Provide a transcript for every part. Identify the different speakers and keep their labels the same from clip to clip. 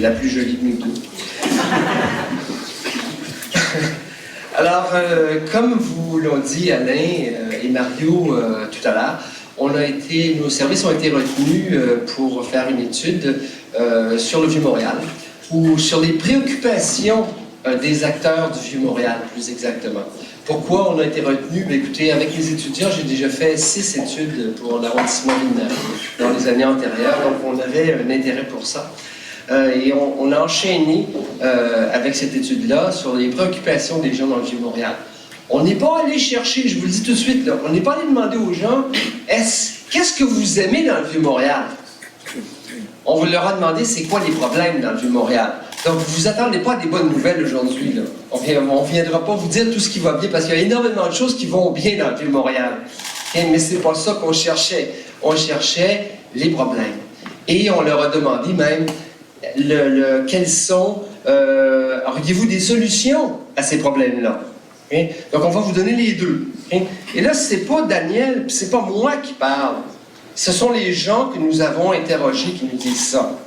Speaker 1: la plus jolie de nous deux. Alors, comme vous l'ont dit Alain et Mario tout à l'heure, nos services ont été retenus pour faire une étude sur le Vieux-Montréal, ou sur les préoccupations des acteurs du Vieux-Montréal, plus exactement. Pourquoi on a été retenu? Écoutez, avec les étudiants, j'ai déjà fait 6 études pour l'arrondissement Ville-Neuve dans les années antérieures, donc on avait un intérêt pour ça. Et on a enchaîné avec cette étude-là sur les préoccupations des gens dans le Vieux-Montréal. On n'est pas allé chercher, je vous le dis tout de suite, là, on n'est pas allé demander aux gens qu'est-ce que vous aimez dans le Vieux-Montréal? On leur a demandé c'est quoi les problèmes dans le Vieux-Montréal. Donc vous attendez pas à des bonnes nouvelles aujourd'hui. On ne viendra pas vous dire tout ce qui va bien parce qu'il y a énormément de choses qui vont bien dans le Vieux-Montréal. Mais c'est pas ça qu'on cherchait. On cherchait les problèmes. Et on leur a demandé même quelles sont... auriez-vous des solutions à ces problèmes-là? Donc on va vous donner les deux. Et là, c'est pas Daniel, c'est pas moi qui parle. Ce sont les gens que nous avons interrogés qui nous disent ça.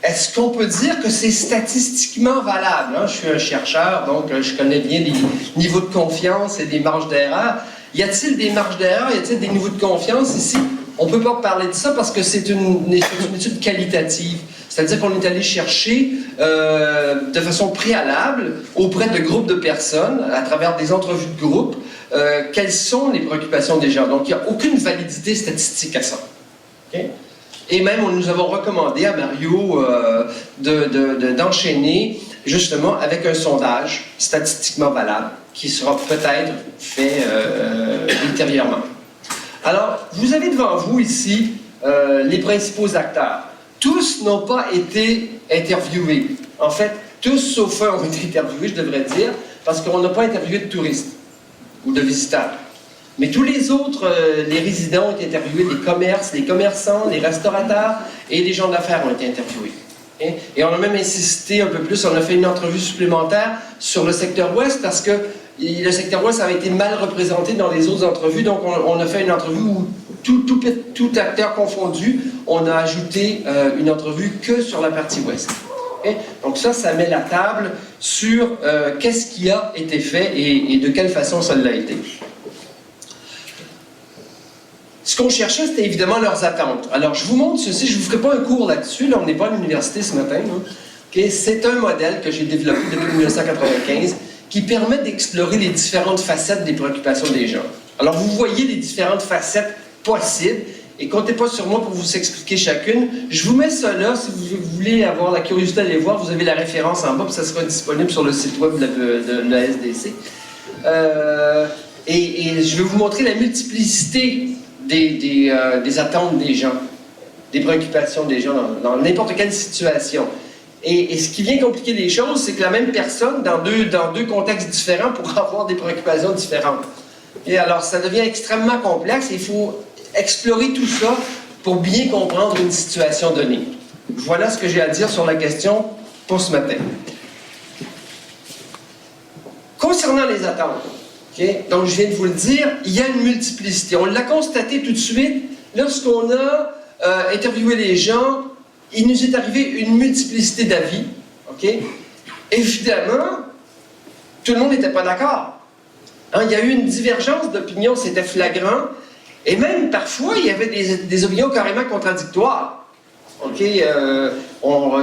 Speaker 1: Est-ce qu'on peut dire que c'est statistiquement valable? Je suis un chercheur, donc je connais bien les niveaux de confiance et des marges d'erreur. Y a-t-il des marges d'erreur? Y a-t-il des niveaux de confiance ici? On ne peut pas parler de ça parce que c'est une étude qualitative. C'est-à-dire qu'on est allé chercher de façon préalable auprès de groupes de personnes, à travers des entrevues de groupe, quelles sont les préoccupations des gens. Donc, il n'y a aucune validité statistique à ça. Okay? Et même, nous avons recommandé à Mario d'enchaîner justement avec un sondage statistiquement valable qui sera peut-être fait ultérieurement. Alors, vous avez devant vous ici les principaux acteurs. Tous n'ont pas été interviewés. En fait, tous sauf un ont été interviewés, je devrais dire, parce qu'on n'a pas interviewé de touristes ou de visiteurs. Mais tous les autres, les résidents ont été interviewés, les commerces, les commerçants, les restaurateurs et les gens d'affaires ont été interviewés. Et on a même insisté un peu plus, on a fait une entrevue supplémentaire sur le secteur ouest parce que le secteur ouest avait été mal représenté dans les autres entrevues, donc on a fait une entrevue où tout acteur confondu, on a ajouté une entrevue que sur la partie ouest. Donc ça met la table sur qu'est-ce qui a été fait et de quelle façon ça l'a été. Ce qu'on cherchait, c'était évidemment leurs attentes. Alors, je vous montre ceci, je ne vous ferai pas un cours là-dessus, là, on n'est pas à l'université ce matin. C'est un modèle que j'ai développé depuis 1995 qui permet d'explorer les différentes facettes des préoccupations des gens. Alors, vous voyez les différentes facettes possibles, et comptez pas sur moi pour vous expliquer chacune. Je vous mets ça là, si vous voulez avoir la curiosité d'aller voir, vous avez la référence en bas, puis ça sera disponible sur le site web de la SDC. Et je vais vous montrer la multiplicité des attentes des gens, des préoccupations des gens dans n'importe quelle situation. Et ce qui vient compliquer les choses, c'est que la même personne, dans deux contextes différents, pourra avoir des préoccupations différentes. Et alors, ça devient extrêmement complexe et il faut explorer tout ça pour bien comprendre une situation donnée. Voilà ce que j'ai à dire sur la question pour ce matin. Concernant les attentes, donc je viens de vous le dire, il y a une multiplicité. On l'a constaté tout de suite lorsqu'on a interviewé les gens. Il nous est arrivé une multiplicité d'avis. Évidemment, tout le monde n'était pas d'accord. Il y a eu une divergence d'opinion, c'était flagrant. Et même, parfois, il y avait des opinions carrément contradictoires.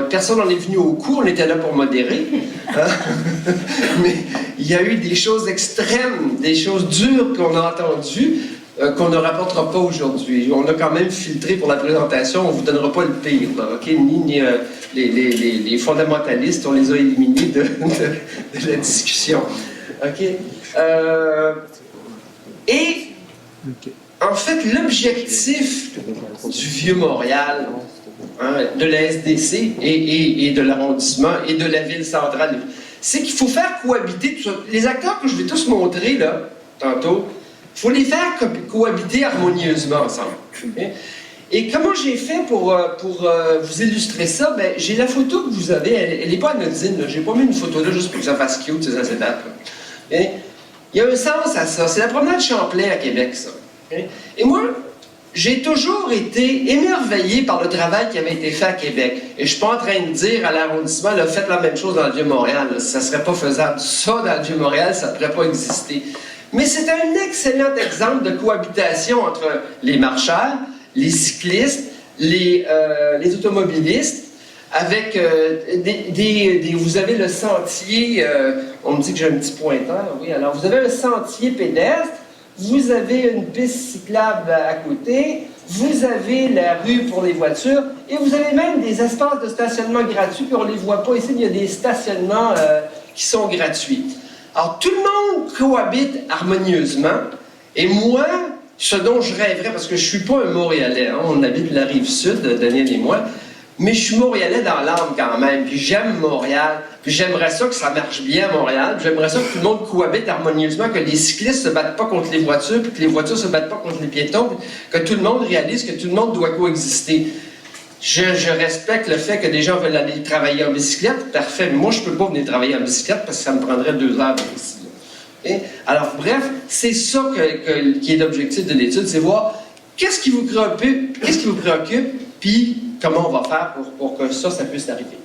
Speaker 1: Personne n'en est venu au cours, on était là pour modérer. Mais il y a eu des choses extrêmes, des choses dures qu'on a entendues, qu'on ne rapportera pas aujourd'hui. On a quand même filtré pour la présentation, on ne vous donnera pas le pire, ni les fondamentalistes, on les a éliminés de la discussion. En fait, l'objectif du Vieux-Montréal, de la SDC et de l'arrondissement et de la ville centrale, c'est qu'il faut faire cohabiter tout ça. Les acteurs que je vais tous montrer là, tantôt, il faut les faire cohabiter harmonieusement ensemble. Et comment j'ai fait pour vous illustrer ça? J'ai la photo que vous avez, elle n'est pas anodine, j'ai pas mis une photo là juste pour que ça fasse cute, ces acétates. Il y a un sens à ça, c'est la promenade Champlain à Québec, ça. Et moi, j'ai toujours été émerveillé par le travail qui avait été fait à Québec. Et je ne suis pas en train de dire à l'arrondissement, là, faites la même chose dans le Vieux-Montréal. Ça ne serait pas faisable. Ça, dans le Vieux-Montréal, ça ne pourrait pas exister. Mais c'est un excellent exemple de cohabitation entre les marcheurs, les cyclistes, les automobilistes, avec vous avez le sentier, on me dit que j'ai un petit pointeur, oui, alors vous avez un sentier pédestre, vous avez une piste cyclable à côté, vous avez la rue pour les voitures, et vous avez même des espaces de stationnement gratuits, puis on ne les voit pas ici, il y a des stationnements qui sont gratuits. Alors, tout le monde cohabite harmonieusement, et moi, ce dont je rêverais, parce que je ne suis pas un Montréalais, hein, on habite la Rive-Sud, Daniel et moi, mais je suis Montréalais dans l'âme quand même, puis j'aime Montréal, puis j'aimerais ça que ça marche bien à Montréal, puis j'aimerais ça que tout le monde cohabite harmonieusement, que les cyclistes ne se battent pas contre les voitures, puis que les voitures ne se battent pas contre les piétons, que tout le monde réalise que tout le monde doit coexister. Je respecte le fait que des gens veulent aller travailler en bicyclette, parfait, mais moi je ne peux pas venir travailler en bicyclette parce que ça me prendrait 2 heures ici. Okay? Alors bref, c'est ça qui est l'objectif de l'étude, c'est voir qu'est-ce qui vous préoccupe, puis comment on va faire pour que ça puisse arriver.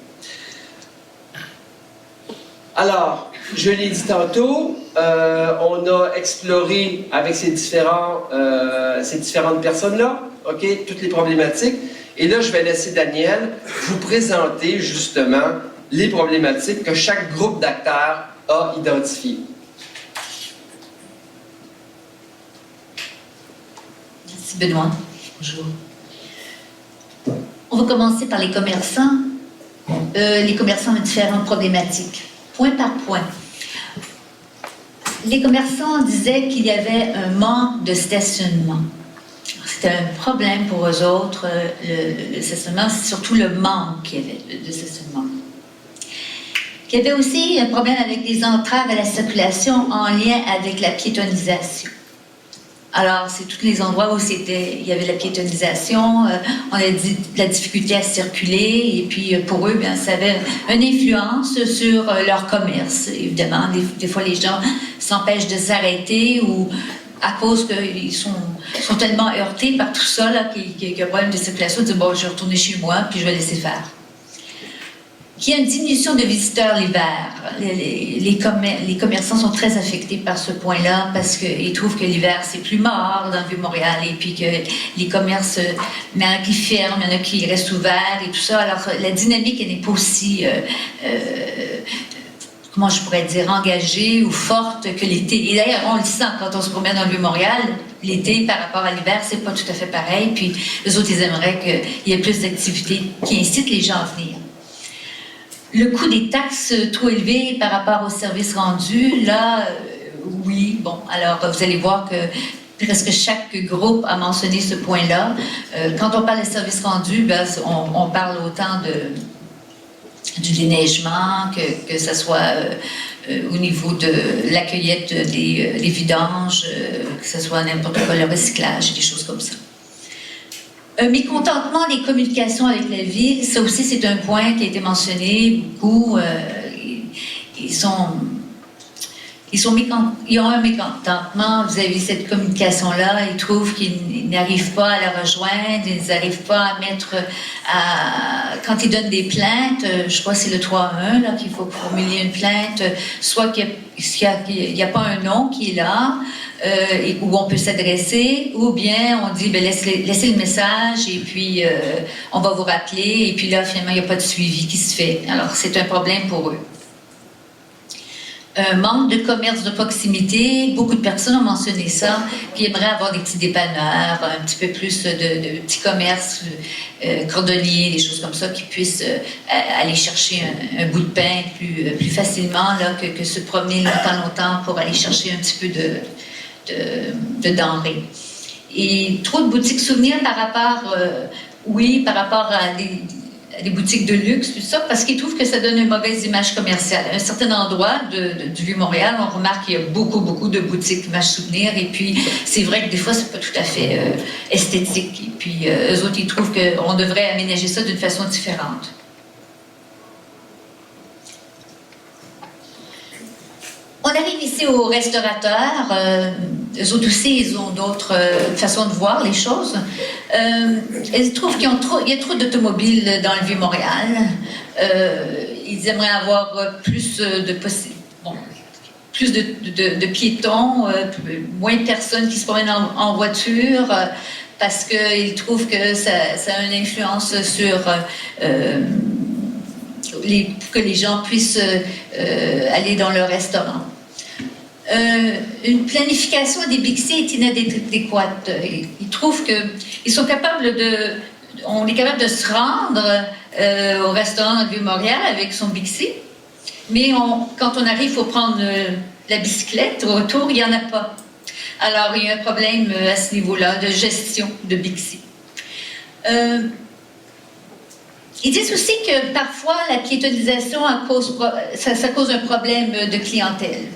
Speaker 1: Alors, je l'ai dit tantôt, on a exploré avec ces différentes personnes-là, ok, toutes les problématiques. Et là, je vais laisser Daniel vous présenter justement les problématiques que chaque groupe d'acteurs a identifiées.
Speaker 2: Merci Benoît. Bonjour. On va commencer par les commerçants. Les commerçants ont différentes problématiques. Point par point. Les commerçants disaient qu'il y avait un manque de stationnement. C'était un problème pour eux autres, le stationnement, c'est surtout le manque qu'il y avait de stationnement. Il y avait aussi un problème avec les entraves à la circulation en lien avec la piétonisation. Alors, c'est tous les endroits où il y avait la piétonisation, on a dit la difficulté à circuler, et puis pour eux, bien, ça avait une influence sur leur commerce. Évidemment, des fois, les gens s'empêchent de s'arrêter ou à cause qu'ils sont tellement heurtés par tout ça, qu'il y a un problème de circulation, ils disent, bon, je vais retourner chez moi, puis je vais laisser faire. Qu'il y a une diminution de visiteurs l'hiver. Les commerçants sont très affectés par ce point-là parce qu'ils trouvent que l'hiver, c'est plus mort dans le Vieux-Montréal et puis que les commerces, il y en a qui ferment, il y en a qui restent ouverts et tout ça. Alors, la dynamique, elle n'est pas aussi, comment je pourrais dire, engagée ou forte que l'été. Et d'ailleurs, on le sent quand on se promène dans le Vieux-Montréal, l'été par rapport à l'hiver, c'est pas tout à fait pareil. Puis, eux autres, ils aimeraient qu'il y ait plus d'activités qui incitent les gens à venir. Le coût des taxes trop élevé par rapport aux services rendus, là, oui, bon, alors vous allez voir que presque chaque groupe a mentionné ce point-là. Quand on parle de services rendus, ben, on parle autant du déneigement, que ce soit au niveau de la cueillette des vidanges, que ce soit n'importe quoi, le recyclage, des choses comme ça. Un mécontentement des communications avec la ville, ça aussi c'est un point qui a été mentionné beaucoup. Ils ont un mécontentement vis-à-vis de cette communication-là. Ils trouvent qu'ils n'arrivent pas à la rejoindre, ils n'arrivent pas à mettre quand ils donnent des plaintes, je crois que c'est le 3-1 là qu'il faut formuler une plainte, soit qu'il n'y a pas un nom qui est là, où on peut s'adresser, ou bien on dit, ben, laissez le message et puis on va vous rappeler, et puis là, finalement, il n'y a pas de suivi qui se fait. Alors, c'est un problème pour eux. Un manque de commerce de proximité. Beaucoup de personnes ont mentionné ça, qui aimeraient avoir des petits dépanneurs, un petit peu plus de petits commerces cordonniers, des choses comme ça, qui puissent aller chercher un bout de pain plus facilement là, que se promener longtemps pour aller chercher un petit peu de denrées. Et trop de boutiques souvenirs par rapport à des boutiques de luxe, tout ça, parce qu'ils trouvent que ça donne une mauvaise image commerciale. À un certain endroit du Vieux-Montréal, on remarque qu'il y a beaucoup de boutiques images souvenirs, et puis c'est vrai que des fois, c'est pas tout à fait esthétique. Et puis, eux autres, ils trouvent qu'on devrait aménager ça d'une façon différente. On arrive ici aux restaurateurs. eux autres aussi, ils ont d'autres façons de voir les choses. Ils trouvent qu'il y a trop d'automobiles dans le Vieux-Montréal. Ils aimeraient avoir plus plus de piétons, moins de personnes qui se promènent en voiture, parce qu'ils trouvent que ça a une influence sur que les gens puissent aller dans leur restaurant. Une planification des Bixi est inadéquate. Ils trouvent qu'ils sont capables on est capable de se rendre au restaurant dans le Vieux-Montréal avec son Bixi, mais quand on arrive, il faut prendre la bicyclette. Au retour, il n'y en a pas. Alors, il y a un problème à ce niveau-là de gestion de Bixi. Ils disent aussi que parfois, la piétonisation ça cause un problème de clientèle.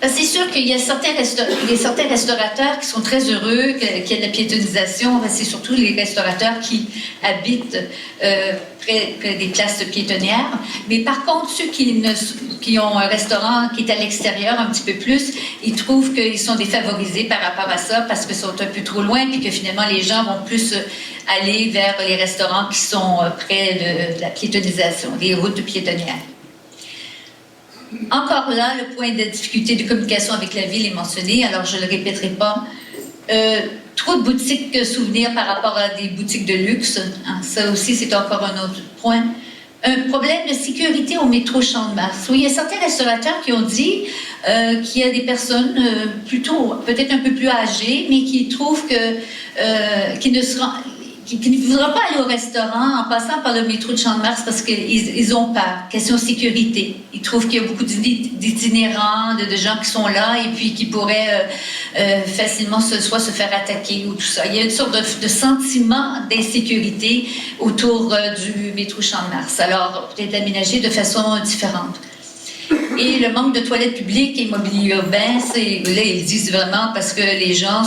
Speaker 2: C'est sûr qu'il y a certains restaurateurs qui sont très heureux qu'il y ait de la piétonisation. C'est surtout les restaurateurs qui habitent près des places piétonnières. Mais par contre, ceux qui ont un restaurant qui est à l'extérieur un petit peu plus, ils trouvent qu'ils sont défavorisés par rapport à ça parce qu'ils sont un peu trop loin puis que finalement les gens vont plus aller vers les restaurants qui sont près de la piétonisation, des routes piétonnières. Encore là, le point de difficulté de communication avec la ville est mentionné, alors je ne le répéterai pas. Trop de boutiques souvenirs par rapport à des boutiques de luxe, hein, ça aussi c'est encore un autre point. Un problème de sécurité au métro Champ-de-Mars. Oui, il y a certains restaurateurs qui ont dit qu'il y a des personnes plutôt, peut-être un peu plus âgées, mais qui trouvent qui ne voudront pas aller au restaurant en passant par le métro de Champ-de-Mars parce qu'ils ont peur, question sécurité. Ils trouvent qu'il y a beaucoup d'itinérants, de gens qui sont là et puis qui pourraient facilement soit se faire attaquer ou tout ça. Il y a une sorte de sentiment d'insécurité autour du métro Champ-de-Mars. Alors, peut-être aménagé de façon différente. Et le manque de toilettes publiques et mobilier urbain, là, ils disent vraiment parce que les gens...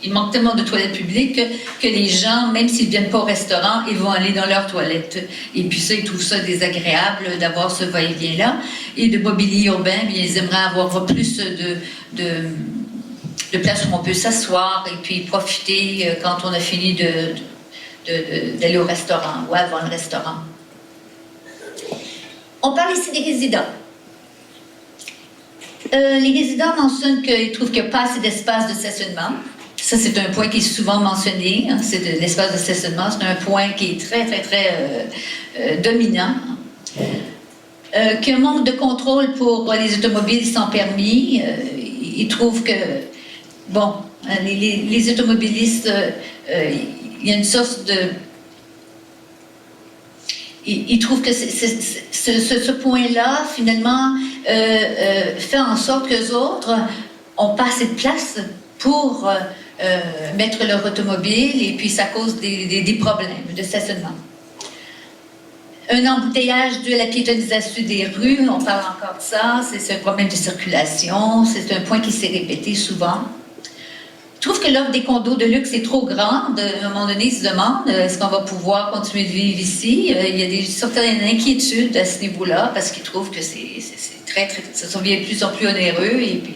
Speaker 2: Il manque tellement de toilettes publiques que les gens, même s'ils ne viennent pas au restaurant, ils vont aller dans leurs toilettes. Et puis ça, ils trouvent ça désagréable d'avoir ce va-et-vient-là. Et de mobilier urbain, bien, ils aimeraient avoir plus de place où on peut s'asseoir et puis profiter quand on a fini d'aller au restaurant ou avant le restaurant. On parle ici des résidents. Les résidents mentionnent qu'ils trouvent qu'il n'y a pas assez d'espace de stationnement. Ça, c'est un point qui est souvent mentionné, hein, c'est de l'espace de stationnement. C'est un point qui est très, très, très dominant. Qu'un manque de contrôle pour les automobiles sans permis. Ils trouvent que, bon, les automobilistes, il y a une sorte de... Ils trouvent que ce point-là, finalement, fait en sorte qu'eux autres n'ont pas assez de place pour mettre leur automobile et puis ça cause des problèmes de stationnement. Un embouteillage dû à la piétonisation des rues, on parle encore de ça, c'est un problème de circulation, c'est un point qui s'est répété souvent. Je trouve que l'offre des condos de luxe est trop grande. À un moment donné, ils se demandent est-ce qu'on va pouvoir continuer de vivre ici. Il y a certaines inquiétudes à ce niveau-là parce qu'ils trouvent que ça devient de plus en plus onéreux et puis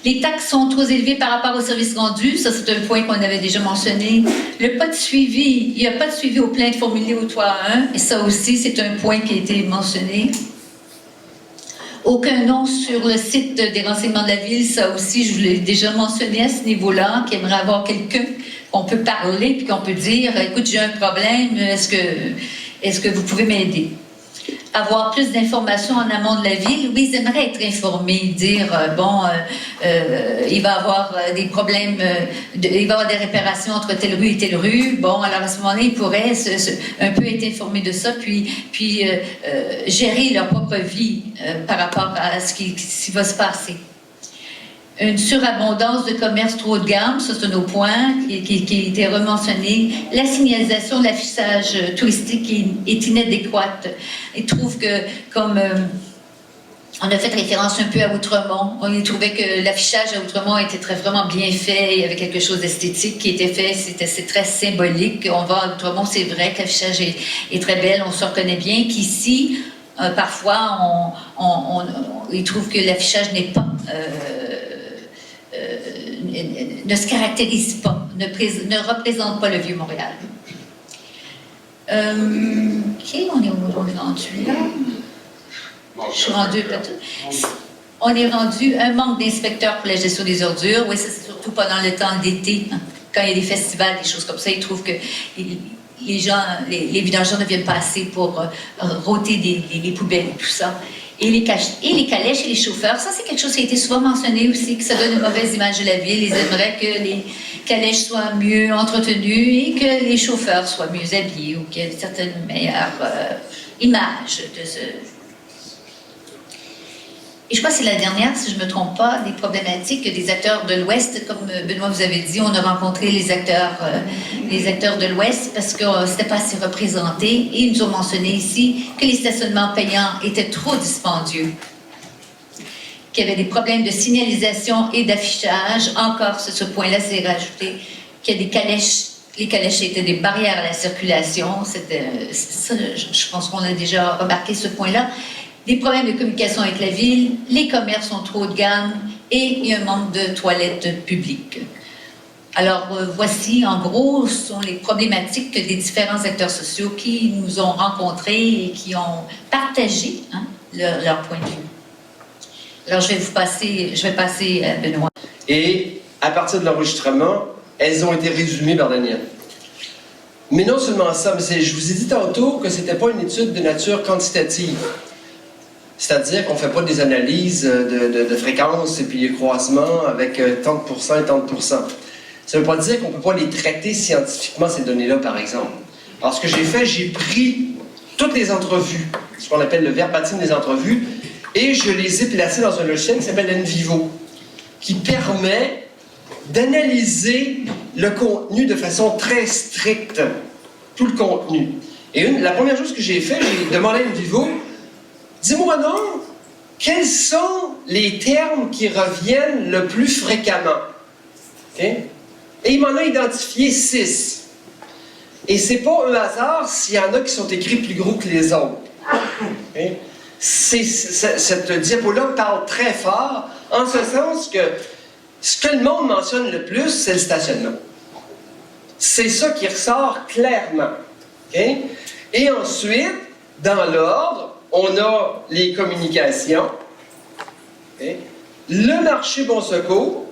Speaker 2: les taxes sont trop élevées par rapport aux services rendus. Ça, c'est un point qu'on avait déjà mentionné. Il n'y a pas de suivi aux plaintes formulées au 3-1. Et ça aussi, c'est un point qui a été mentionné. Aucun nom sur le site des renseignements de la ville. Ça aussi, je vous l'ai déjà mentionné à ce niveau-là, qui aimerait avoir quelqu'un qu'on peut parler puis qu'on peut dire « Écoute, j'ai un problème. Est-ce que vous pouvez m'aider? » Avoir plus d'informations en amont de la ville, oui, ils aimeraient être informés, dire, il va y avoir des problèmes, il va y avoir des réparations entre telle rue et telle rue. Bon, alors à ce moment-là, ils pourraient un peu être informés de ça, puis gérer leur propre vie par rapport à ce qui va se passer. Une surabondance de commerce trop haut de gamme, ça c'est un autre point qui était rementionné. La signalisation de l'affichage touristique est inadéquate. Ils trouvent que, comme on a fait référence un peu à Outremont, on trouvait que l'affichage à Outremont était vraiment bien fait, il y avait quelque chose d'esthétique qui était fait, c'est très symbolique. On va à Outremont, c'est vrai que l'affichage est très belle, on se reconnaît bien, qu'ici, parfois, ils trouvent que l'affichage n'est pas ne se caractérise pas, ne représente pas le Vieux-Montréal. OK, on est rendu là. Je suis rendue peut-être. On est rendu un manque d'inspecteurs pour la gestion des ordures. Oui, ça c'est surtout pendant le temps d'été, hein, quand il y a des festivals, des choses comme ça. Ils trouvent que les gens, les vidangeurs ne viennent pas assez pour rôter les poubelles et tout ça. Et les calèches et les chauffeurs, ça c'est quelque chose qui a été souvent mentionné aussi, que ça donne une mauvaise image de la ville. Ils aimeraient que les calèches soient mieux entretenues et que les chauffeurs soient mieux habillés ou qu'il y ait une certaine meilleure image de ce... Et je crois que c'est la dernière, si je ne me trompe pas, des problématiques des acteurs de l'Ouest. Comme Benoît vous avez dit, on a rencontré les acteurs de l'Ouest parce que c'était pas assez représenté. Et ils nous ont mentionné ici que les stationnements payants étaient trop dispendieux, qu'il y avait des problèmes de signalisation et d'affichage. Encore, ce point-là s'est rajouté, qu'il y a des calèches. Les calèches étaient des barrières à la circulation. Je pense qu'on a déjà remarqué ce point-là. Des problèmes de communication avec la ville, les commerces sont trop haut de gamme et il y a un manque de toilettes publiques. Alors, voici, en gros, sont les problématiques des différents acteurs sociaux qui nous ont rencontrés et qui ont partagé leur point de vue. Alors, je vais passer à Benoît.
Speaker 1: Et à partir de l'enregistrement, elles ont été résumées par Daniel. Mais non seulement ça, mais je vous ai dit tantôt que ce n'était pas une étude de nature quantitative. C'est-à-dire qu'on ne fait pas des analyses de fréquence et puis de croisement avec tant de pourcents et tant de pourcents. Ça ne veut pas dire qu'on ne peut pas les traiter scientifiquement, ces données-là, par exemple. Alors, ce que j'ai fait, j'ai pris toutes les entrevues, ce qu'on appelle le verbatim des entrevues, et je les ai placées dans un logiciel qui s'appelle NVivo, qui permet d'analyser le contenu de façon très stricte, tout le contenu. Et la première chose que j'ai fait, j'ai demandé à NVivo, dis-moi donc, quels sont les termes qui reviennent le plus fréquemment? Okay? Et il m'en a identifié 6. Et c'est pas un hasard s'il y en a qui sont écrits plus gros que les autres. Okay? Cette diapo-là parle très fort, en ce sens que ce que le monde mentionne le plus, c'est le stationnement. C'est ça qui ressort clairement. Okay? Et ensuite, dans l'ordre, on a les communications, okay, le marché bon secours,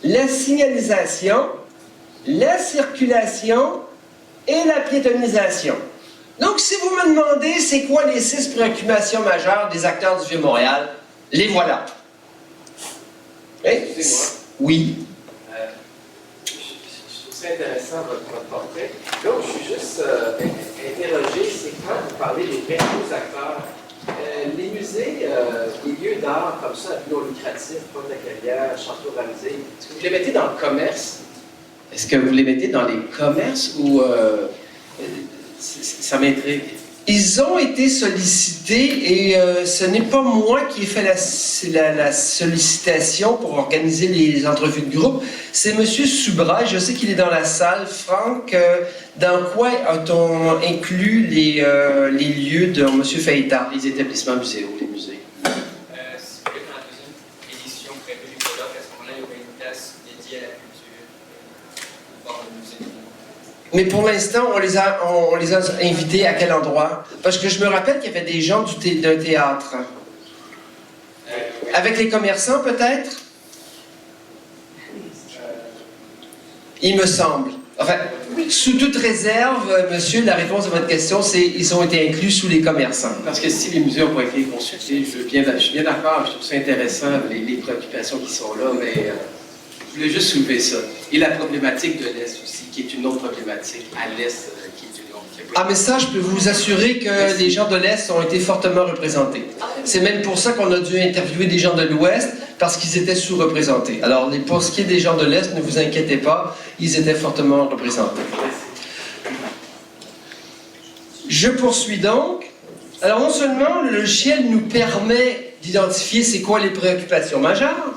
Speaker 1: la signalisation, la circulation et la piétonisation. Donc, si vous me demandez c'est quoi les 6 préoccupations majeures des acteurs du Vieux-Montréal, les voilà. Okay?
Speaker 3: Excusez-moi.
Speaker 1: Oui.
Speaker 3: Je trouve ça intéressant, votre portrait. Là où je suis juste interrogé, c'est quand vous parlez des vrais acteurs. Les musées, les lieux d'art comme ça, non lucratifs, Pointe-à-Carrière, Château-Ramsey, est-ce que vous les mettez dans le commerce? Est-ce que vous les mettez dans les commerces ou ça m'intrigue?
Speaker 1: Ils ont été sollicités et ce n'est pas moi qui ai fait la sollicitation pour organiser les entrevues de groupe. C'est M. Subra, je sais qu'il est dans la salle. Franck, dans quoi a-t-on inclus les lieux de M. Fayta?
Speaker 3: Les établissements muséaux, les musées.
Speaker 4: Si vous voulez, dans la deuxième édition prévue du colloque, à ce moment-là, il y aurait une place dédiée à la culture, dans le musée.
Speaker 1: Mais pour l'instant, on les a invités à quel endroit? Parce que je me rappelle qu'il y avait des gens d'un théâtre. Avec les commerçants, peut-être? Il me semble. Enfin, sous toute réserve, monsieur, la réponse à votre question, c'est ils ont été inclus sous les commerçants.
Speaker 3: Parce que si les musées n'ont pas été consultés, je suis bien d'accord, je trouve ça intéressant, les préoccupations qui sont là, mais je voulais juste soulever ça. Et la problématique de l'Est aussi, qui est une autre problématique à l'Est, qui est une autre.
Speaker 1: Ah, mais ça, je peux vous assurer que les gens de l'Est ont été fortement représentés. C'est même pour ça qu'on a dû interviewer des gens de l'Ouest, parce qu'ils étaient sous-représentés. Alors, pour ce qui est des gens de l'Est, ne vous inquiétez pas, ils étaient fortement représentés. Je poursuis donc. Alors, non seulement le logiciel nous permet d'identifier c'est quoi les préoccupations majeures,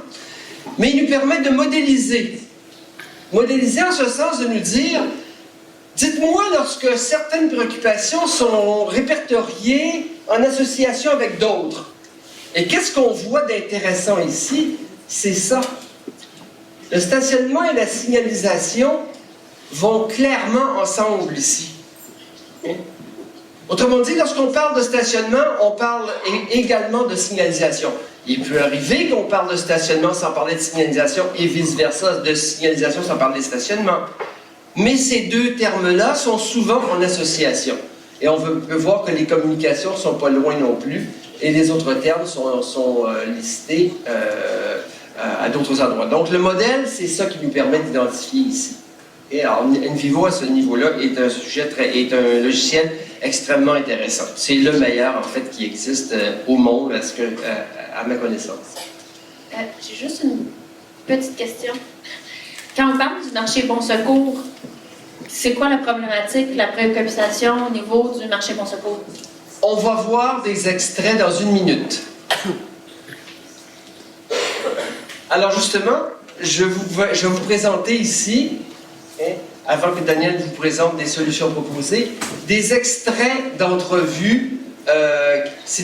Speaker 1: mais il nous permet de modéliser. Modéliser en ce sens de nous dire, dites-moi lorsque certaines préoccupations sont répertoriées en association avec d'autres. Et qu'est-ce qu'on voit d'intéressant ici? C'est ça. Le stationnement et la signalisation vont clairement ensemble ici. Autrement dit, lorsqu'on parle de stationnement, on parle également de signalisation. Il peut arriver qu'on parle de stationnement sans parler de signalisation et vice-versa, de signalisation sans parler de stationnement. Mais ces deux termes-là sont souvent en association. Et on peut voir que les communications ne sont pas loin non plus, et les autres termes sont listés à d'autres endroits. Donc le modèle, c'est ça qui nous permet d'identifier ici. Et alors, NVivo, à ce niveau-là, est un logiciel extrêmement intéressant. C'est le meilleur, en fait, qui existe au monde, à ma connaissance.
Speaker 5: J'ai juste une petite question. Quand on parle du marché Bon Secours, c'est quoi la problématique, la préoccupation au niveau du marché Bon Secours?
Speaker 1: On va voir des extraits dans une minute. Alors justement, je vais vous présenter ici, avant que Daniel vous présente des solutions proposées, des extraits d'entrevues.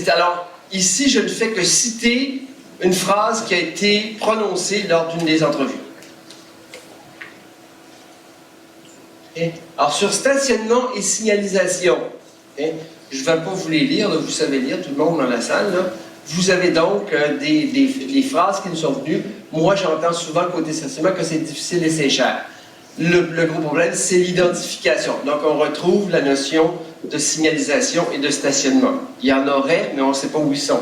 Speaker 1: Alors, ici, je ne fais que citer une phrase qui a été prononcée lors d'une des entrevues. Alors, sur stationnement et signalisation, je ne vais pas vous les lire, là, vous savez lire, tout le monde dans la salle, là. Vous avez donc des phrases qui nous sont venues. Moi, j'entends souvent côté stationnement que c'est difficile et c'est cher. Le gros problème, c'est l'identification. Donc, on retrouve la notion de signalisation et de stationnement. Il y en aurait, mais on ne sait pas où ils sont.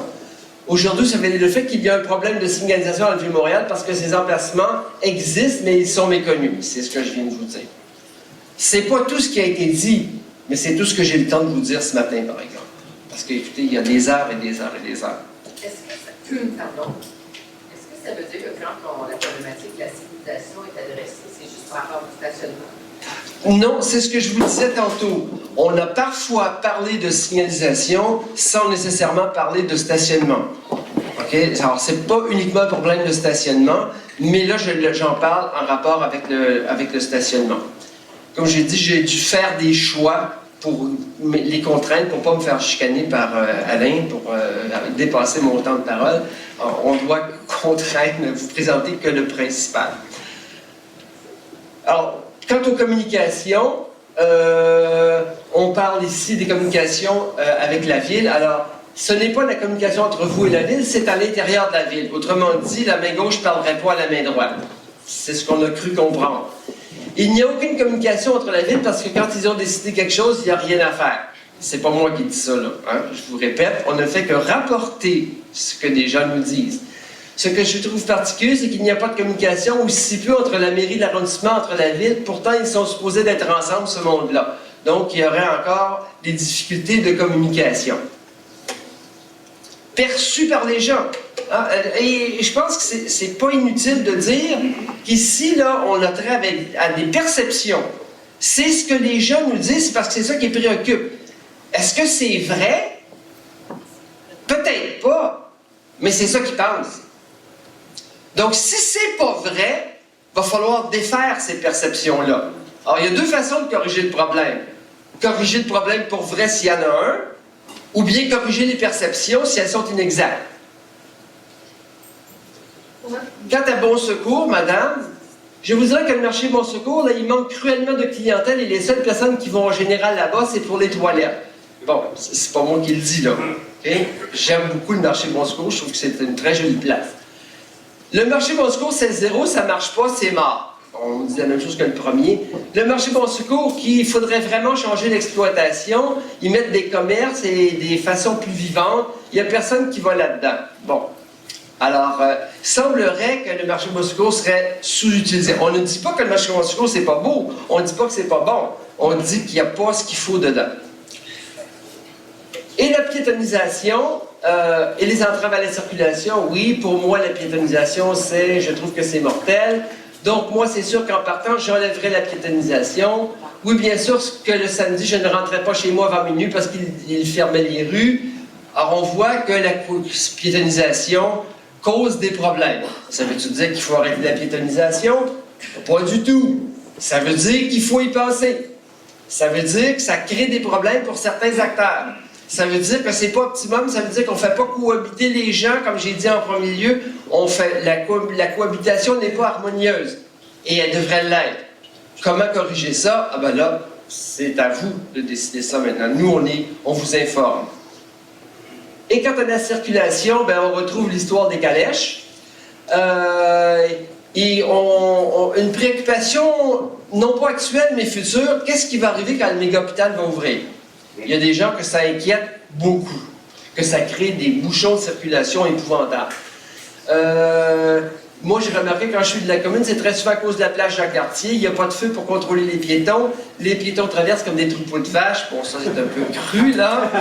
Speaker 1: Aujourd'hui, ça fait le fait qu'il y a un problème de signalisation dans le Vieux-Montréal parce que ces emplacements existent, mais ils sont méconnus. C'est ce que je viens de vous dire. C'est pas tout ce qui a été dit, mais c'est tout ce que j'ai eu le temps de vous dire ce matin, par exemple. Parce que, écoutez, il y a des heures et des heures et des heures.
Speaker 6: Est-ce que ça veut dire que quand la problématique de la signalisation est adressée, c'est juste par rapport au stationnement?
Speaker 1: Non, c'est ce que je vous disais tantôt. On a parfois parlé de signalisation sans nécessairement parler de stationnement. OK? Alors, c'est pas uniquement un problème de stationnement, mais là, j'en parle en rapport avec le stationnement. Comme j'ai dit, j'ai dû faire des choix pour les contraintes, pour ne pas me faire chicaner par Alain, pour dépasser mon temps de parole. Alors, on doit contraindre, vous présenter que le principal. Alors, quant aux communications, on parle ici des communications avec la ville. Alors, ce n'est pas la communication entre vous et la ville, c'est à l'intérieur de la ville. Autrement dit, la main gauche ne parlerait pas à la main droite. C'est ce qu'on a cru comprendre. Il n'y a aucune communication entre la ville parce que quand ils ont décidé quelque chose, il n'y a rien à faire. C'est pas moi qui dis ça, là. Hein? Je vous répète, on ne fait que rapporter ce que des gens nous disent. Ce que je trouve particulier, c'est qu'il n'y a pas de communication aussi peu entre la mairie de l'arrondissement, entre la ville. Pourtant, ils sont supposés d'être ensemble, ce monde-là. Donc, il y aurait encore des difficultés de communication. Perçues par les gens. Hein? Et je pense que c'est pas inutile de dire qu'ici, là, on a trait à des perceptions. C'est ce que les gens nous disent parce que c'est ça qui les préoccupe. Est-ce que c'est vrai? Peut-être pas, mais c'est ça qu'ils pensent. Donc, si c'est pas vrai, il va falloir défaire ces perceptions-là. Alors, il y a deux façons de corriger le problème. Corriger le problème pour vrai s'il y en a un, ou bien corriger les perceptions si elles sont inexactes. Quant à Bon Secours, madame, je vous dirais que le marché Bon Secours, là, il manque cruellement de clientèle et les seules personnes qui vont en général là-bas, c'est pour les toilettes. Bon, c'est pas moi qui le dis, là. Okay? J'aime beaucoup le marché Bon Secours, je trouve que c'est une très jolie place. Le marché Bon Secours, c'est zéro, ça marche pas, c'est mort. On dit la même chose que le premier. Le marché Bon Secours, il faudrait vraiment changer l'exploitation, y mettre des commerces et des façons plus vivantes. Il n'y a personne qui va là-dedans. Bon. Alors, semblerait que le marché Bon Secours serait sous-utilisé. On ne dit pas que le marché Bon Secours, c'est pas beau. On ne dit pas que c'est pas bon. On dit qu'il n'y a pas ce qu'il faut dedans. Et la piétonisation et les entraves à la circulation, oui, pour moi, la piétonisation, je trouve que c'est mortel. Donc, moi, c'est sûr qu'en partant, j'enlèverai la piétonisation. Oui, bien sûr, que le samedi, je ne rentrais pas chez moi avant minuit parce qu'il fermait les rues. Alors, on voit que la piétonisation cause des problèmes. Ça veut-tu dire qu'il faut arrêter la piétonisation? Pas du tout. Ça veut dire qu'il faut y penser. Ça veut dire que ça crée des problèmes pour certains acteurs. Ça veut dire que c'est pas optimum, ça veut dire qu'on fait pas cohabiter les gens, comme j'ai dit en premier lieu, la cohabitation n'est pas harmonieuse. Et elle devrait l'être. Comment corriger ça? Ah ben là, c'est à vous de décider ça maintenant. Nous, on vous informe. Et quant à la circulation, ben on retrouve l'histoire des calèches. Et une préoccupation, non pas actuelle, mais future, qu'est-ce qui va arriver quand le méga-hôpital va ouvrir? Il y a des gens que ça inquiète beaucoup, que ça crée des bouchons de circulation épouvantables. Moi, j'ai remarqué quand je suis de la commune, c'est très souvent à cause de la plage Jacques-Cartier. Il n'y a pas de feu pour contrôler les piétons. Les piétons traversent comme des troupeaux de vaches. Bon, ça, c'est un peu cru, là.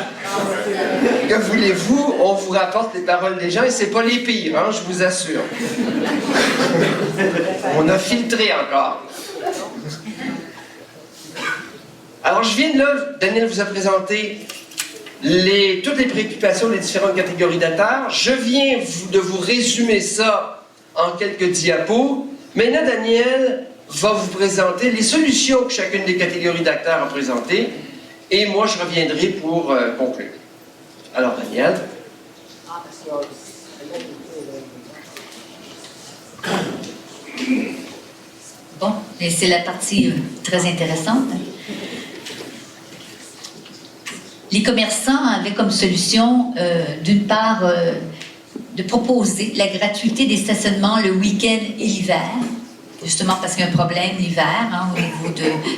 Speaker 1: Que voulez-vous? On vous rapporte les paroles des gens et c'est pas les pires, hein, je vous assure. On a filtré encore. Alors, je viens de là, Daniel vous a présenté toutes les préoccupations des différentes catégories d'acteurs. Je viens de vous résumer ça en quelques diapos. Maintenant, Daniel va vous présenter les solutions que chacune des catégories d'acteurs a présentées. Et moi, je reviendrai pour conclure. Alors, Daniel.
Speaker 2: Bon, et c'est la partie très intéressante. Les commerçants avaient comme solution, d'une part, de proposer la gratuité des stationnements le week-end et l'hiver, justement parce qu'il y a un problème l'hiver, hein, au niveau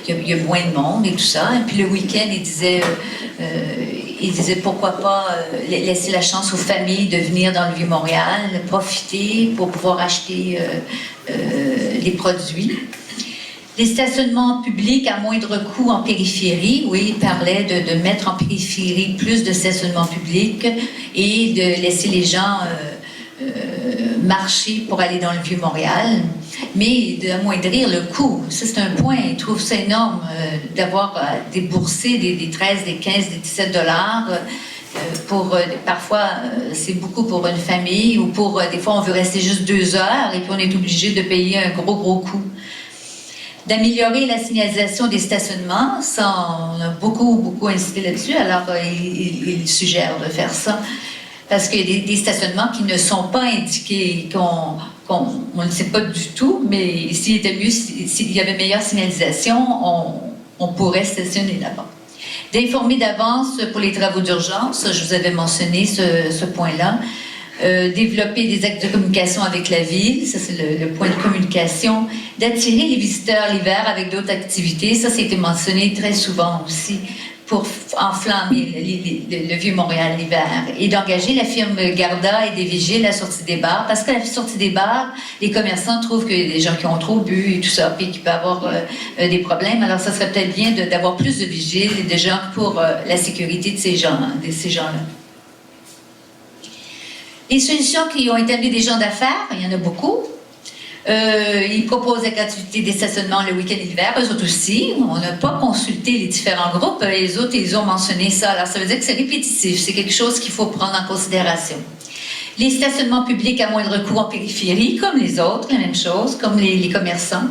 Speaker 2: il y a moins de monde et tout ça. Et puis le week-end, ils disaient pourquoi pas laisser la chance aux familles de venir dans le Vieux-Montréal, profiter pour pouvoir acheter les produits. Les stationnements publics à moindre coût en périphérie, oui, il parlait de mettre en périphérie plus de stationnements publics et de laisser les gens marcher pour aller dans le Vieux-Montréal, mais d'amoindrir le coût. Ça, c'est un point. Ils trouvent ça énorme d'avoir déboursé des 13, des 15, des 17 dollars. Parfois, c'est beaucoup pour une famille ou des fois, on veut rester juste 2 heures et puis on est obligé de payer un gros coût. D'améliorer la signalisation des stationnements, ça, on a beaucoup insisté là-dessus, alors il suggère de faire ça, parce qu'il y a des stationnements qui ne sont pas indiqués, on ne sait pas du tout, mais s'il y avait meilleure signalisation, on pourrait stationner là-bas. D'informer d'avance pour les travaux d'urgence, je vous avais mentionné ce point-là. Développer des actes de communication avec la ville, ça c'est le point de communication, d'attirer les visiteurs l'hiver avec d'autres activités, ça été mentionné très souvent aussi, pour enflammer le Vieux-Montréal l'hiver, et d'engager la firme Garda et des vigiles à la sortie des bars, parce qu'à la sortie des bars, les commerçants trouvent qu'il y a des gens qui ont trop bu et tout ça, puis qu'il peut avoir des problèmes, alors ça serait peut-être bien d'avoir plus de vigiles et de gens pour la sécurité de ces gens-là. Les solutions qui ont été amenées des gens d'affaires, il y en a beaucoup. Ils proposent la gratuité des stationnements le week-end et l'hiver, eux autres aussi. On n'a pas consulté les différents groupes, les autres, ils ont mentionné ça. Alors, ça veut dire que c'est répétitif, c'est quelque chose qu'il faut prendre en considération. Les stationnements publics à moindre coût en périphérie, comme les autres, la même chose, comme les commerçants.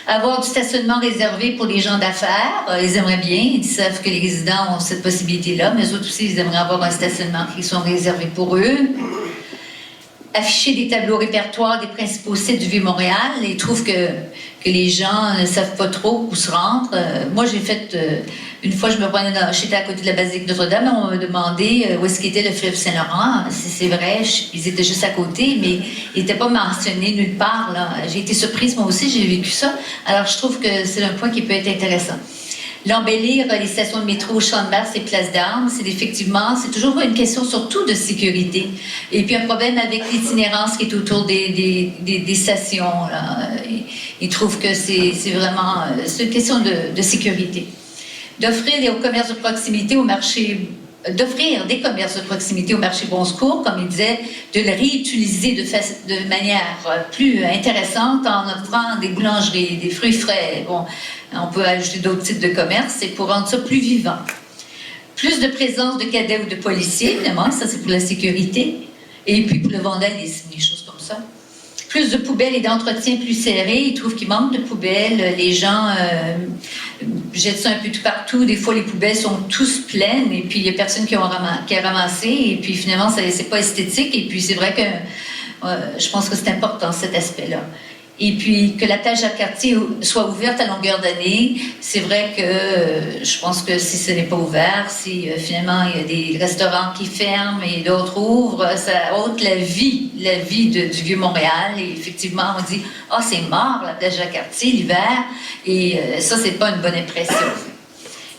Speaker 2: Avoir du stationnement réservé pour les gens d'affaires, ils aimeraient bien, ils savent que les résidents ont cette possibilité-là, mais eux autres aussi, ils aimeraient avoir un stationnement qui soit réservé pour eux. Afficher des tableaux répertoires des principaux sites du Vieux-Montréal. Ils trouvent que les gens ne savent pas trop où se rendre. Moi, j'ai fait... une fois, je me promenais j'étais à côté de la basilique Notre-Dame, et on m'a demandé où est-ce qu'était le fleuve Saint-Laurent. C'est vrai, ils étaient juste à côté, mais ils n'étaient pas mentionnés nulle part, là. J'ai été surprise, moi aussi, j'ai vécu ça. Alors, je trouve que c'est un point qui peut être intéressant. L'embellir les stations de métro, champs de Mars et places d'armes, c'est toujours une question surtout de sécurité. Et puis un problème avec l'itinérance qui est autour des stations. Là. Ils trouvent que c'est une question de sécurité. D'offrir des commerces de proximité au marché Bon Secours, comme il disait, de le réutiliser de manière plus intéressante en offrant des boulangeries, des fruits frais. Bon, on peut ajouter d'autres types de commerces et pour rendre ça plus vivant. Plus de présence de cadets ou de policiers, évidemment, ça c'est pour la sécurité. Et puis pour le vandalisme, des choses comme ça. Plus de poubelles et d'entretien plus serré. Ils trouvent qu'il manque de poubelles. Les gens jettent ça un peu tout partout. Des fois, les poubelles sont tous pleines et puis il n'y a personne qui a ramassé. Et puis finalement, c'est pas esthétique. Et puis c'est vrai que je pense que c'est important, cet aspect-là. Et puis que la tâche à quartier soit ouverte à longueur d'année, c'est vrai que je pense que si ce n'est pas ouvert, si finalement il y a des restaurants qui ferment et d'autres ouvrent, ça ôte la vie du Vieux-Montréal. Et effectivement, on dit « Ah, c'est mort, la tâche à quartier, l'hiver », et ça, c'est pas une bonne impression.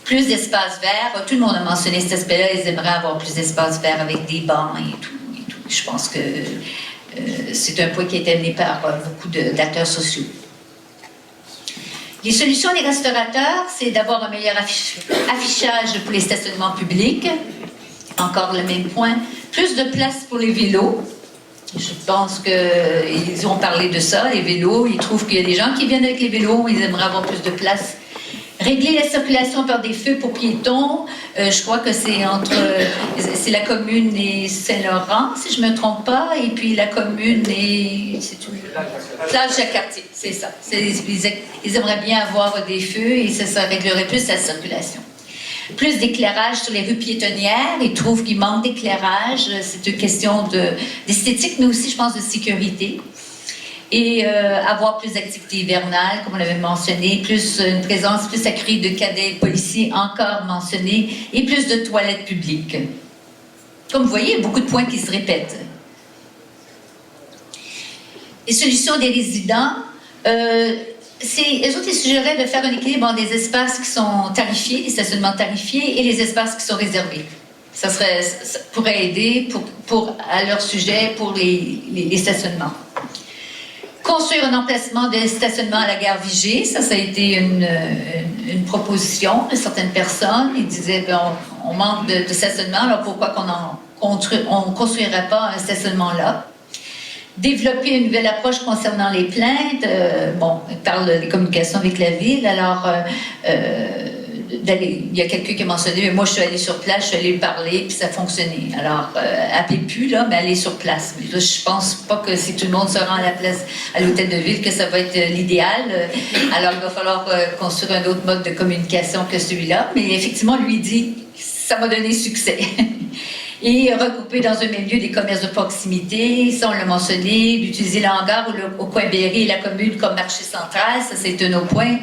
Speaker 2: Plus d'espace vert, tout le monde a mentionné cet aspect-là, ils aimeraient avoir plus d'espace vert avec des bancs et tout. Je pense que c'est un point qui a été amené par beaucoup d'acteurs sociaux. Les solutions des restaurateurs, c'est d'avoir un meilleur affichage pour les stationnements publics. Encore le même point. Plus de place pour les vélos. Je pense qu'ils ont parlé de ça, les vélos. Ils trouvent qu'il y a des gens qui viennent avec les vélos, ils aimeraient avoir plus de place. Régler la circulation par des feux pour piétons, je crois que c'est la commune et Saint-Laurent, si je ne me trompe pas, et puis la commune et... Plage Jacques-Cartier, c'est ça. Ils aimeraient bien avoir des feux et ça réglerait plus la circulation. Plus d'éclairage sur les rues piétonnières, ils trouvent qu'il manque d'éclairage, c'est une question d'esthétique, mais aussi, je pense, de sécurité. Et avoir plus d'activités hivernales, comme on l'avait mentionné, plus une présence plus accrue de cadets policiers, encore mentionné, et plus de toilettes publiques. Comme vous voyez, il y a beaucoup de points qui se répètent. Les solutions des résidents, eux autres, ils suggéraient de faire un équilibre entre des espaces qui sont tarifiés, des stationnements tarifiés, et les espaces qui sont réservés. Ça pourrait aider à leur sujet pour les stationnements. Construire un emplacement de stationnement à la gare Vigée, ça a été une proposition de certaines personnes. Ils disaient, on manque de stationnement, alors pourquoi on ne construirait pas un stationnement là? Développer une nouvelle approche concernant les plaintes. Il parle des communications avec la ville, alors il y a quelqu'un qui a mentionné, mais moi je suis allée sur place, je suis allée parler, puis ça fonctionnait. Alors, appelez plus, là, mais allez sur place. Mais là, je pense pas que si tout le monde se rend à l'hôtel de ville, que ça va être l'idéal. Alors, il va falloir construire un autre mode de communication que celui-là. Mais effectivement, lui dit, ça va donner succès. Et regrouper dans un même lieu des commerces de proximité, ça on l'a mentionné, d'utiliser le hangar au coin Berry et la commune comme marché central, ça c'est un autre point.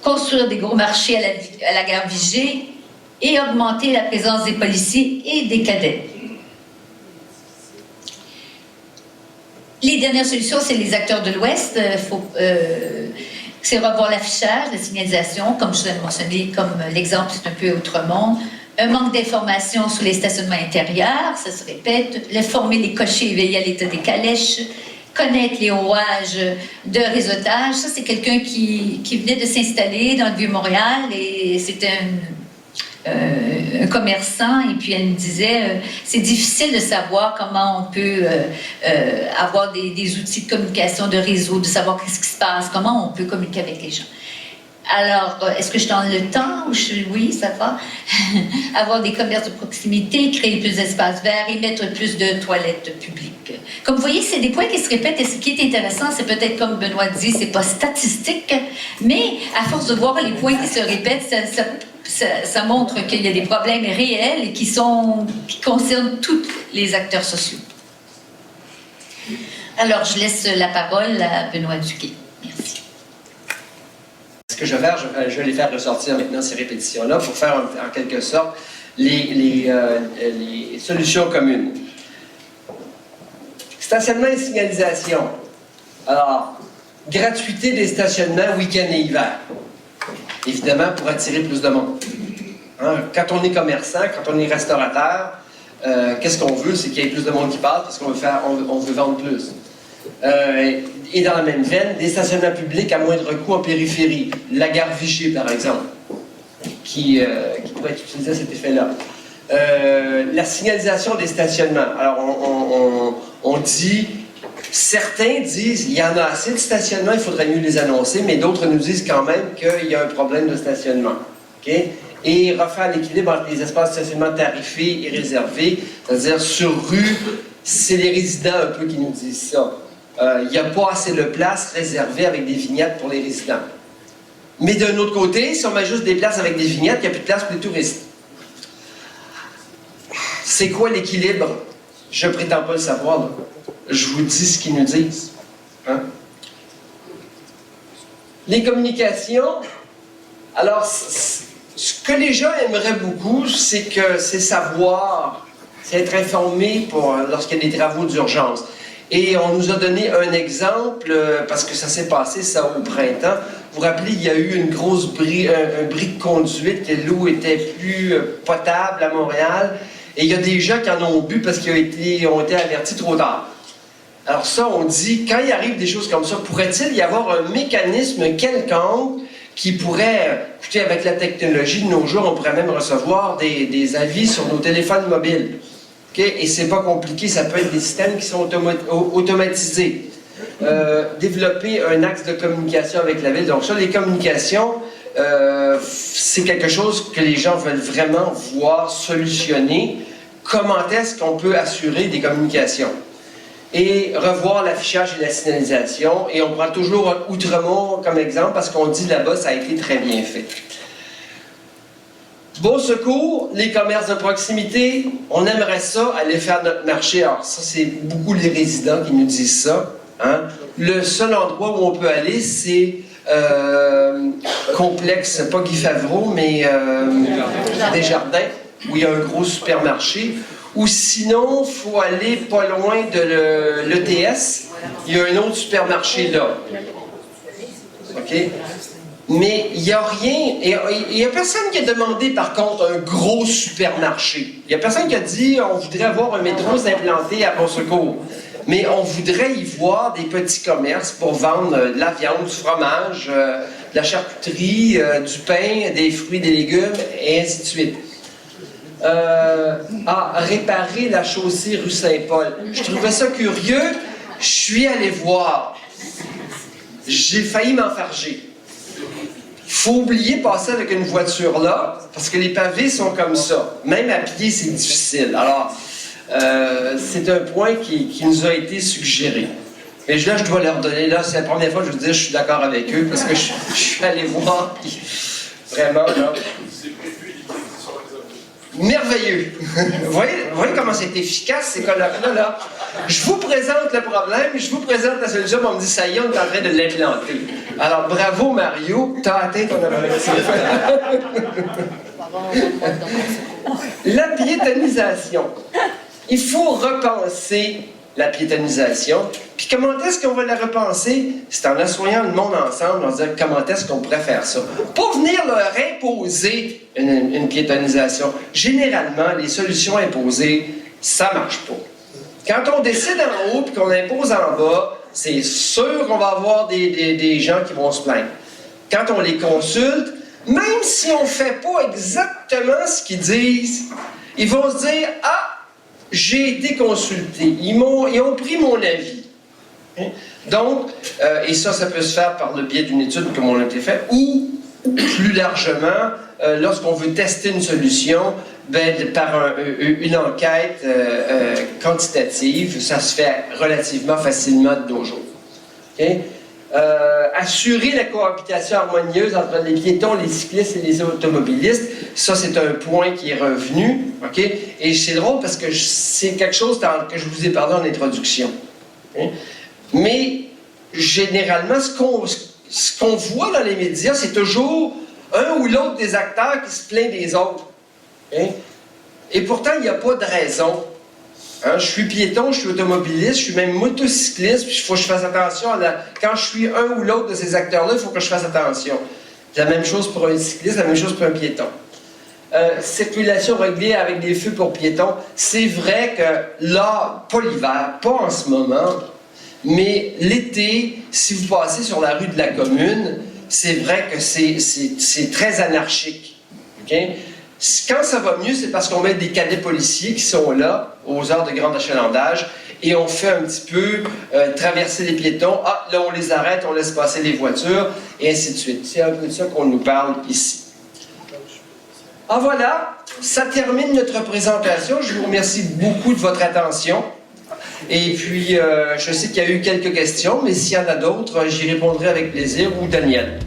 Speaker 2: Construire des gros marchés à la gare Vigée et augmenter la présence des policiers et des cadets. Les dernières solutions, c'est les acteurs de l'Ouest. C'est revoir l'affichage, la signalisation, comme je l'ai mentionné, comme l'exemple, c'est un peu Outremont. Un manque d'informations sur les stationnements intérieurs, ça se répète. Former les cochers et veiller à l'état des calèches. Connaître les rouages de réseautage. Ça, c'est quelqu'un qui venait de s'installer dans le Vieux-Montréal et c'était un commerçant. Et puis, elle me disait, c'est difficile de savoir comment on peut avoir des outils de communication, de réseau, de savoir qu'est-ce qui se passe, comment on peut communiquer avec les gens. Alors, est-ce que je donne le temps? Oui, ça va. Avoir des commerces de proximité, créer plus d'espaces verts et mettre plus de toilettes publiques. Comme vous voyez, c'est des points qui se répètent et ce qui est intéressant, c'est peut-être comme Benoît dit, c'est pas statistique, mais à force de voir les points qui se répètent, ça montre qu'il y a des problèmes réels et qui concernent tous les acteurs sociaux. Alors, je laisse la parole à Benoît Duquet. Merci.
Speaker 1: Ce que je vais faire, je vais les faire ressortir maintenant, ces répétitions-là, pour faire en quelque sorte les solutions communes. Stationnement et signalisation. Alors, gratuité des stationnements week-end et hiver. Évidemment, pour attirer plus de monde. Hein? Quand on est commerçant, quand on est restaurateur, qu'est-ce qu'on veut? C'est qu'il y ait plus de monde qui passe parce qu'on veut vendre plus. Et dans la même veine, des stationnements publics à moindre coût en périphérie. La gare Vichy, par exemple, qui pourrait être utilisée à cet effet-là. La signalisation des stationnements. Alors, on dit, certains disent, il y en a assez de stationnements, il faudrait mieux les annoncer, mais d'autres nous disent quand même qu'il y a un problème de stationnement. Okay? Et refaire l'équilibre entre les espaces de stationnement tarifés et réservés, c'est-à-dire sur rue, c'est les résidents un peu qui nous disent ça. Il n'y a pas assez de place réservée avec des vignettes pour les résidents. Mais d'un autre côté, si on met juste des places avec des vignettes, il n'y a plus de place pour les touristes. C'est quoi l'équilibre? Je ne prétends pas le savoir. Là. Je vous dis ce qu'ils nous disent. Hein? Les communications, alors, ce que les gens aimeraient beaucoup, c'est savoir, c'est être informé lorsqu'il y a des travaux d'urgence. Et on nous a donné un exemple, parce que ça s'est passé, ça, au printemps. Vous vous rappelez, il y a eu une grosse un bris de conduite, que l'eau était plus potable à Montréal. Et il y a des gens qui en ont bu parce qu'ils ont été avertis trop tard. Alors ça, on dit, quand il arrive des choses comme ça, pourrait-il y avoir un mécanisme quelconque qui pourrait, écoutez, avec la technologie de nos jours, on pourrait même recevoir des avis sur nos téléphones mobiles. Okay? Et c'est pas compliqué, ça peut être des systèmes qui sont automatisés. Développer un axe de communication avec la ville. Donc ça, les communications, c'est quelque chose que les gens veulent vraiment voir solutionner. Comment est-ce qu'on peut assurer des communications? Et revoir l'affichage et la signalisation. Et on prend toujours Outremont comme exemple parce qu'on dit là-bas, ça a été très bien fait. Bon secours, les commerces de proximité, on aimerait ça, aller faire notre marché. Alors ça, c'est beaucoup les résidents qui nous disent ça. Hein? Le seul endroit où on peut aller, c'est complexe, pas Guy Favreau, mais Desjardins, où il y a un gros supermarché. Ou sinon, il faut aller pas loin de l'ETS. Il y a un autre supermarché là. OK? Mais il n'y a rien. Il n'y a personne qui a demandé, par contre, un gros supermarché. Il n'y a personne qui a dit on voudrait avoir un métro implanté à Bon-Secours. Mais on voudrait y voir des petits commerces pour vendre de la viande, du fromage, de la charcuterie, du pain, des fruits, des légumes, et ainsi de suite. Réparer la chaussée rue Saint-Paul. Je trouvais ça curieux. Je suis allé voir. J'ai failli m'enfarger. Il faut oublier passer avec une voiture là, parce que les pavés sont comme ça. Même à pied, c'est difficile. Alors, c'est un point qui nous a été suggéré. Et là, je dois leur donner, là, c'est la première fois que je veux dire, je suis d'accord avec eux, parce que je suis allé voir, puis vraiment, là... Merveilleux! Vous voyez comment c'est efficace, ces colloques-là, là? Je vous présente le problème, je vous présente la solution, mais on me dit, ça y est, on est en train de l'implanter. Alors, bravo, Mario, t'as atteint ton objectif. La piétonisation. Il faut repenser la piétonisation. Puis comment est-ce qu'on va la repenser? C'est en assoyant le monde ensemble, en se disant comment est-ce qu'on pourrait faire ça. Pour venir leur imposer une piétonisation. Généralement, les solutions imposées, ça ne marche pas. Quand on décide en haut et qu'on impose en bas, c'est sûr qu'on va avoir des gens qui vont se plaindre. Quand on les consulte, même si on ne fait pas exactement ce qu'ils disent, ils vont se dire « Ah, j'ai été consulté. Ils ont pris mon avis. » Donc, et ça peut se faire par le biais d'une étude comme on a été fait, ou plus largement, lorsqu'on veut tester une solution, par une enquête quantitative, ça se fait relativement facilement de nos jours. Okay? Assurer la cohabitation harmonieuse entre les piétons, les cyclistes et les automobilistes, ça c'est un point qui est revenu, okay? Et c'est drôle parce que c'est quelque chose que je vous ai parlé en introduction. Okay? Mais généralement, ce qu'on voit dans les médias, c'est toujours un ou l'autre des acteurs qui se plaint des autres. Okay? Et pourtant, il n'y a pas de raison. Hein, je suis piéton, je suis automobiliste, je suis même motocycliste, puis il faut que je fasse attention. Quand je suis un ou l'autre de ces acteurs-là, il faut que je fasse attention. La même chose pour un cycliste, la même chose pour un piéton. Circulation régulière avec des feux pour piétons. C'est vrai que là, pas l'hiver, pas en ce moment, mais l'été, si vous passez sur la rue de la commune, c'est vrai que c'est très anarchique. Okay? Quand ça va mieux, c'est parce qu'on met des cadets policiers qui sont là, aux heures de grand achalandage, et on fait un petit peu traverser les piétons. Ah, là, on les arrête, on laisse passer les voitures, et ainsi de suite. C'est un peu de ça qu'on nous parle ici. Ah, voilà, ça termine notre présentation. Je vous remercie beaucoup de votre attention. Et puis, je sais qu'il y a eu quelques questions, mais s'il y en a d'autres, j'y répondrai avec plaisir, ou Daniel.